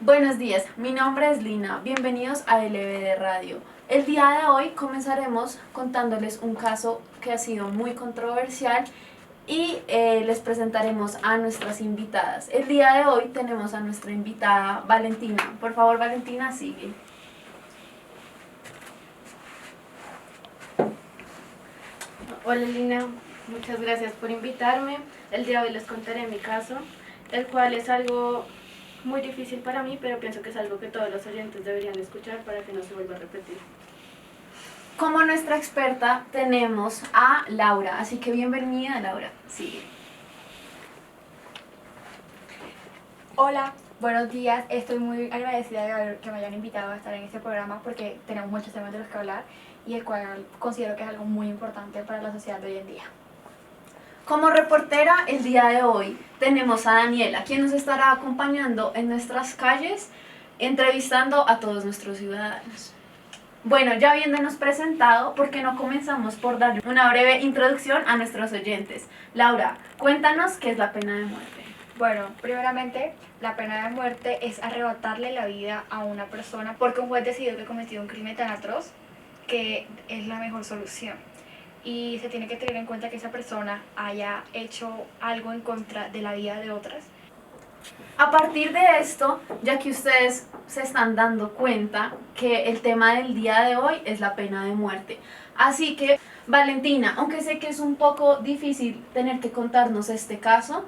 Buenos días, mi nombre es Lina, bienvenidos a LBD Radio. El día de hoy comenzaremos contándoles un caso que ha sido muy controversial y les presentaremos a nuestras invitadas. El día de hoy tenemos a nuestra invitada Valentina. Por favor, Valentina, sigue. Hola Lina, muchas gracias por invitarme. El día de hoy les contaré mi caso, el cual es algo muy difícil para mí, pero pienso que es algo que todos los oyentes deberían escuchar para que no se vuelva a repetir. Como nuestra experta tenemos a Laura, así que bienvenida Laura, sigue. Hola, buenos días. Estoy muy agradecida de que me hayan invitado a estar en este programa porque tenemos muchos temas de los que hablar y el cual considero que es algo muy importante para la sociedad de hoy en día. Como reportera, el día de hoy tenemos a Daniela, quien nos estará acompañando en nuestras calles, entrevistando a todos nuestros ciudadanos. Bueno, ya habiéndonos presentado, ¿por qué no comenzamos por dar una breve introducción a nuestros oyentes? Laura, cuéntanos qué es la pena de muerte. Bueno, primeramente, la pena de muerte es arrebatarle la vida a una persona porque un juez decidió que cometió un crimen tan atroz que es la mejor solución. Y se tiene que tener en cuenta que esa persona haya hecho algo en contra de la vida de otras. A partir de esto, ya que ustedes se están dando cuenta que el tema del día de hoy es la pena de muerte. Así que, Valentina, aunque sé que es un poco difícil tener que contarnos este caso,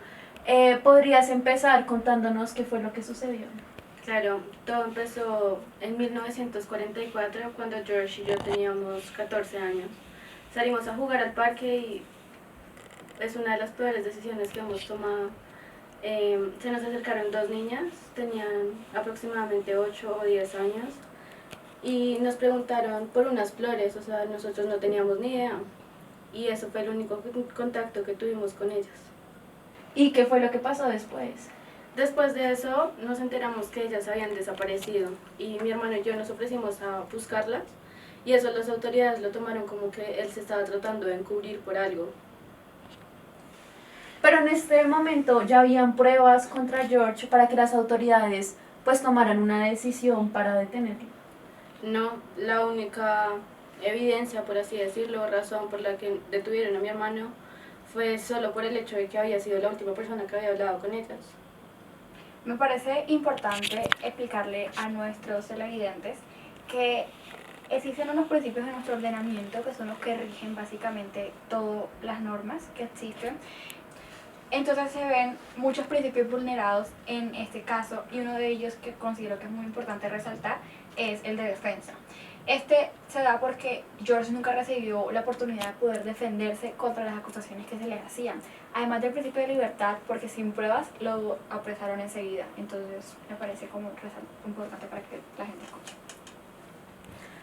¿podrías empezar contándonos qué fue lo que sucedió? Claro, todo empezó en 1944 cuando George y yo teníamos 14 años. Salimos a jugar al parque y es una de las peores decisiones que hemos tomado. Se nos acercaron dos niñas, tenían aproximadamente 8 o 10 años y nos preguntaron por unas flores, o sea, nosotros no teníamos ni idea y eso fue el único contacto que tuvimos con ellas. ¿Y qué fue lo que pasó después? Después de eso nos enteramos que ellas habían desaparecido y mi hermano y yo nos ofrecimos a buscarlas y eso las autoridades lo tomaron como que él se estaba tratando de encubrir por algo. Pero en este momento ya habían pruebas contra George para que las autoridades pues tomaran una decisión para detenerlo. No, la única evidencia, por así decirlo, razón por la que detuvieron a mi hermano fue solo por el hecho de que había sido la última persona que había hablado con ellas. Me parece importante explicarle a nuestros televidentes que existen unos principios de nuestro ordenamiento que son los que rigen básicamente todas las normas que existen. Entonces se ven muchos principios vulnerados en este caso y uno de ellos que considero que es muy importante resaltar es el de defensa. Este se da porque George nunca recibió la oportunidad de poder defenderse contra las acusaciones que se le hacían. Además del principio de libertad, porque sin pruebas lo apresaron enseguida. Entonces me parece como importante para que la gente escuche.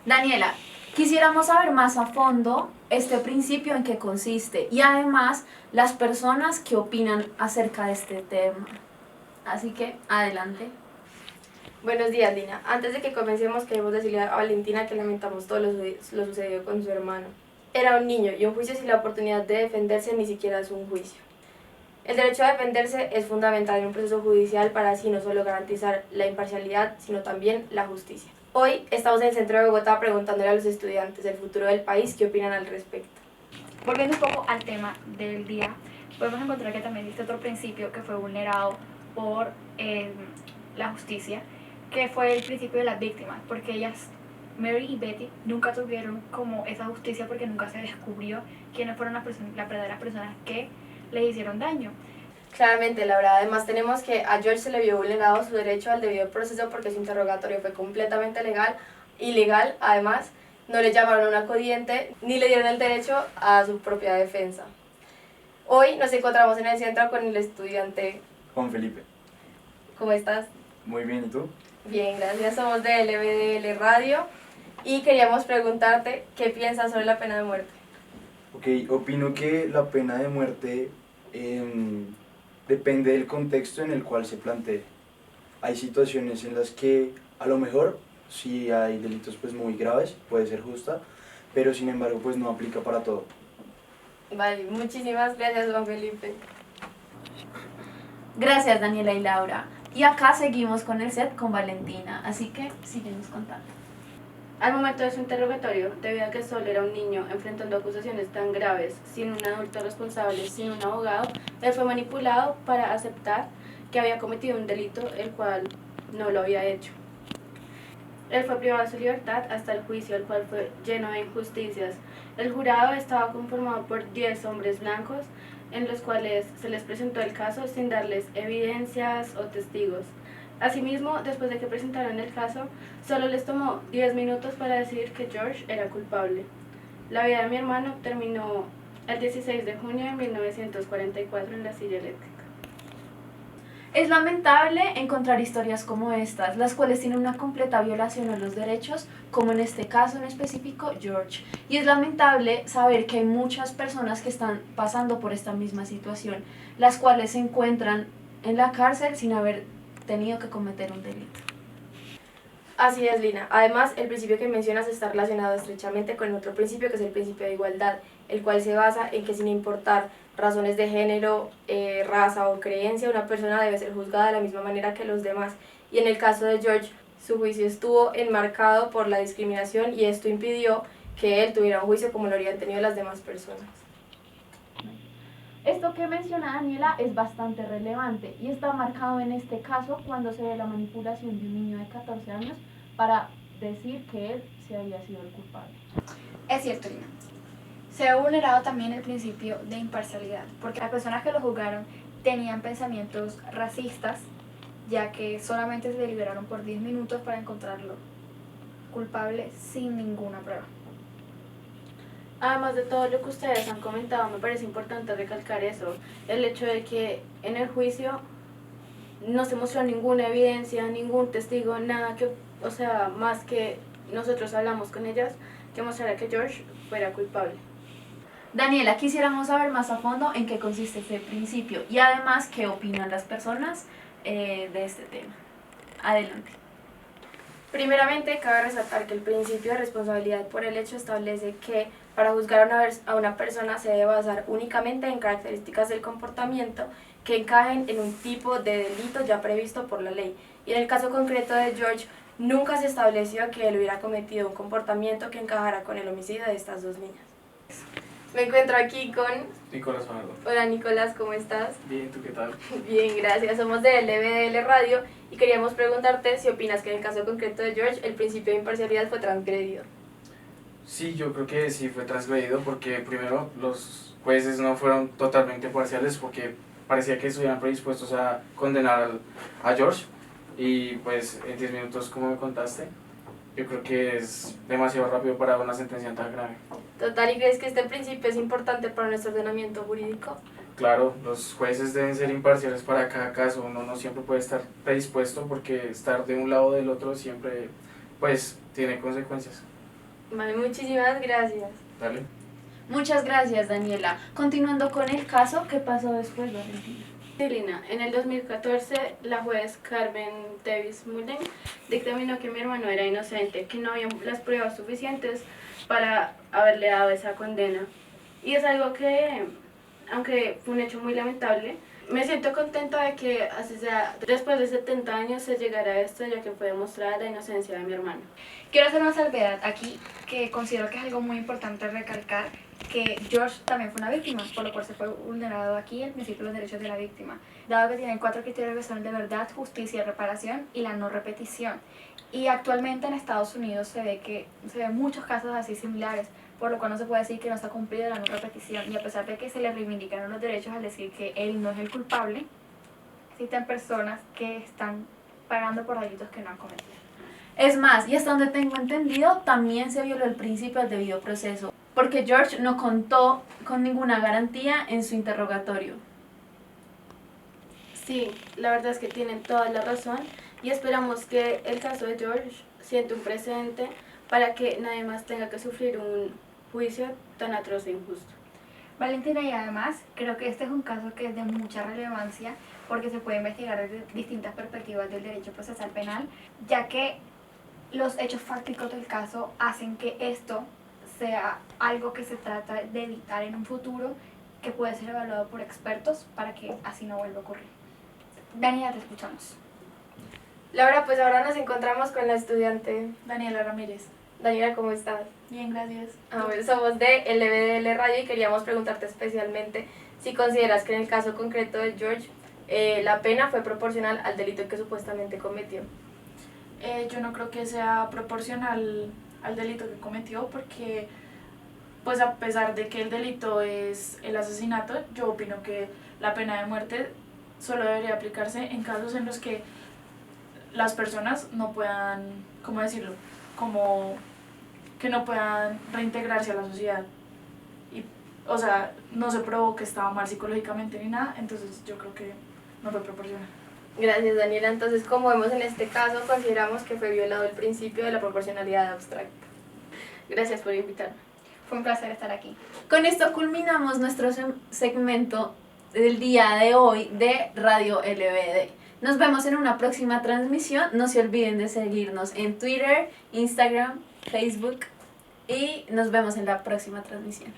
Daniela, quisiéramos saber más a fondo este principio en qué consiste y además las personas que opinan acerca de este tema. Así que, adelante. Buenos días, Lina. Antes de que comencemos, queremos decirle a Valentina que lamentamos todo lo sucedido con su hermano. Era un niño y un juicio sin la oportunidad de defenderse ni siquiera es un juicio. El derecho a defenderse es fundamental en un proceso judicial para así no solo garantizar la imparcialidad, sino también la justicia. Hoy estamos en el centro de Bogotá preguntándole a los estudiantes del futuro del país qué opinan al respecto. Volviendo un poco al tema del día, podemos encontrar que también existe otro principio que fue vulnerado por la justicia, que fue el principio de las víctimas, porque ellas, Mary y Betty, nunca tuvieron como esa justicia porque nunca se descubrió quiénes fueron las verdaderas personas que les hicieron daño. Claramente, Laura, además tenemos que a George se le vio vulnerado su derecho al debido proceso porque su interrogatorio fue completamente ilegal, además no le llamaron a un acudiente ni le dieron el derecho a su propia defensa. Hoy nos encontramos en el centro con el estudiante Juan Felipe. ¿Cómo estás? Muy bien, ¿y tú? Bien, gracias, somos de LBDL Radio y queríamos preguntarte qué piensas sobre la pena de muerte. Ok, opino que la pena de muerte depende del contexto en el cual se plantee. Hay situaciones en las que a lo mejor si hay delitos pues muy graves puede ser justa, pero sin embargo pues no aplica para todo. Vale, muchísimas gracias, Juan Felipe. Gracias, Daniela y Laura. Y acá seguimos con el set con Valentina, así que síguenos contando. Al momento de su interrogatorio, debido a que solo era un niño enfrentando acusaciones tan graves, sin un adulto responsable, sin un abogado, él fue manipulado para aceptar que había cometido un delito el cual no lo había hecho. Él fue privado de su libertad hasta el juicio, el cual fue lleno de injusticias. El jurado estaba conformado por 10 hombres blancos, en los cuales se les presentó el caso sin darles evidencias o testigos. Asimismo, después de que presentaron el caso, solo les tomó 10 minutos para decir que George era culpable. La vida de mi hermano terminó el 16 de junio de 1944 en la silla eléctrica. Es lamentable encontrar historias como estas, las cuales tienen una completa violación a los derechos, como en este caso en específico George. Y es lamentable saber que hay muchas personas que están pasando por esta misma situación, las cuales se encuentran en la cárcel sin haber tenido que cometer un delito. Así es, Lina. Además, el principio que mencionas está relacionado estrechamente con otro principio, que es el principio de igualdad, el cual se basa en que sin importar razones de género, raza o creencia, una persona debe ser juzgada de la misma manera que los demás. Y en el caso de George, su juicio estuvo enmarcado por la discriminación y esto impidió que él tuviera un juicio como lo habrían tenido las demás personas. Esto que menciona Daniela es bastante relevante y está marcado en este caso cuando se ve la manipulación de un niño de 14 años para decir que él se había sido el culpable. Es cierto, Lina. Se ha vulnerado también el principio de imparcialidad, porque las personas que lo juzgaron tenían pensamientos racistas, ya que solamente se deliberaron por 10 minutos para encontrarlo culpable sin ninguna prueba. Además de todo lo que ustedes han comentado, me parece importante recalcar eso, el hecho de que en el juicio no se mostró ninguna evidencia, ningún testigo, nada que, o sea, más que nosotros hablamos con ellas, que mostrara que George fuera culpable. Daniela, quisiéramos saber más a fondo en qué consiste este principio y además qué opinan las personas de este tema. Adelante. Primeramente, cabe resaltar que el principio de responsabilidad por el hecho establece que para juzgar a una persona se debe basar únicamente en características del comportamiento que encajen en un tipo de delito ya previsto por la ley. Y en el caso concreto de George, nunca se estableció que él hubiera cometido un comportamiento que encajara con el homicidio de estas dos niñas. Me encuentro aquí con Nicolás Fajardo. Hola Nicolás, ¿cómo estás? Bien, ¿tú qué tal? Bien, gracias. Somos de LBDL Radio y queríamos preguntarte si opinas que en el caso concreto de George el principio de imparcialidad fue transgredido. Sí, yo creo que sí fue transgredido porque primero los jueces no fueron totalmente parciales porque parecía que estuvieran predispuestos a condenar a George y pues en 10 minutos, como me contaste, yo creo que es demasiado rápido para una sentencia tan grave. Total, ¿y crees que este principio es importante para nuestro ordenamiento jurídico? Claro, los jueces deben ser imparciales para cada caso, uno no siempre puede estar predispuesto porque estar de un lado o del otro siempre pues tiene consecuencias. Vale, muchísimas gracias. Dale. Muchas gracias, Daniela. Continuando con el caso, ¿qué pasó después, Valentina? Sí, Lina, en el 2014 la juez Carmen Davis Mullen dictaminó que mi hermano era inocente, que no había las pruebas suficientes para haberle dado esa condena. Y es algo que, aunque fue un hecho muy lamentable, me siento contenta de que así sea, después de 70 años se llegara a esto, ya que fue demostrada la inocencia de mi hermano. Quiero hacer una salvedad aquí que considero que es algo muy importante recalcar, que George también fue una víctima, por lo cual se fue vulnerado aquí el principio de los derechos de la víctima, dado que tienen 4 criterios que son de verdad, justicia, reparación y la no repetición. Y actualmente en Estados Unidos se ven muchos casos así similares, por lo cual no se puede decir que no se ha cumplido la no repetición. Y a pesar de que se le reivindicaron los derechos al decir que él no es el culpable, existen personas que están pagando por delitos que no han cometido. Es más, y hasta donde tengo entendido, también se violó el principio del debido proceso, porque George no contó con ninguna garantía en su interrogatorio. Sí, la verdad es que tienen toda la razón y esperamos que el caso de George siente un precedente para que nadie más tenga que sufrir un juicio tan atroz e injusto. Valentina, y además creo que este es un caso que es de mucha relevancia porque se puede investigar desde distintas perspectivas del derecho procesal penal, ya que los hechos fácticos del caso hacen que esto sea algo que se trata de evitar en un futuro, que puede ser evaluado por expertos para que así no vuelva a ocurrir. Daniela, te escuchamos. Laura, pues ahora nos encontramos con la estudiante Daniela Ramírez. Daniela, ¿cómo estás? Bien, gracias. Bueno, somos de LBDL Radio y queríamos preguntarte especialmente si consideras que en el caso concreto de George la pena fue proporcional al delito que supuestamente cometió. Yo no creo que sea proporcional al delito que cometió porque, pues a pesar de que el delito es el asesinato, yo opino que la pena de muerte solo debería aplicarse en casos en los que las personas no puedan, ¿cómo decirlo? Como que no puedan reintegrarse a la sociedad. Y, o sea, no se probó que estaba mal psicológicamente ni nada, entonces yo creo que no fue proporcional. Gracias, Daniela. Entonces, como vemos en este caso, consideramos que fue violado el principio de la proporcionalidad abstracta. Gracias por invitarme. Fue un placer estar aquí. Con esto culminamos nuestro segmento del día de hoy de Radio LBD. Nos vemos en una próxima transmisión. No se olviden de seguirnos en Twitter, Instagram, Facebook y nos vemos en la próxima transmisión.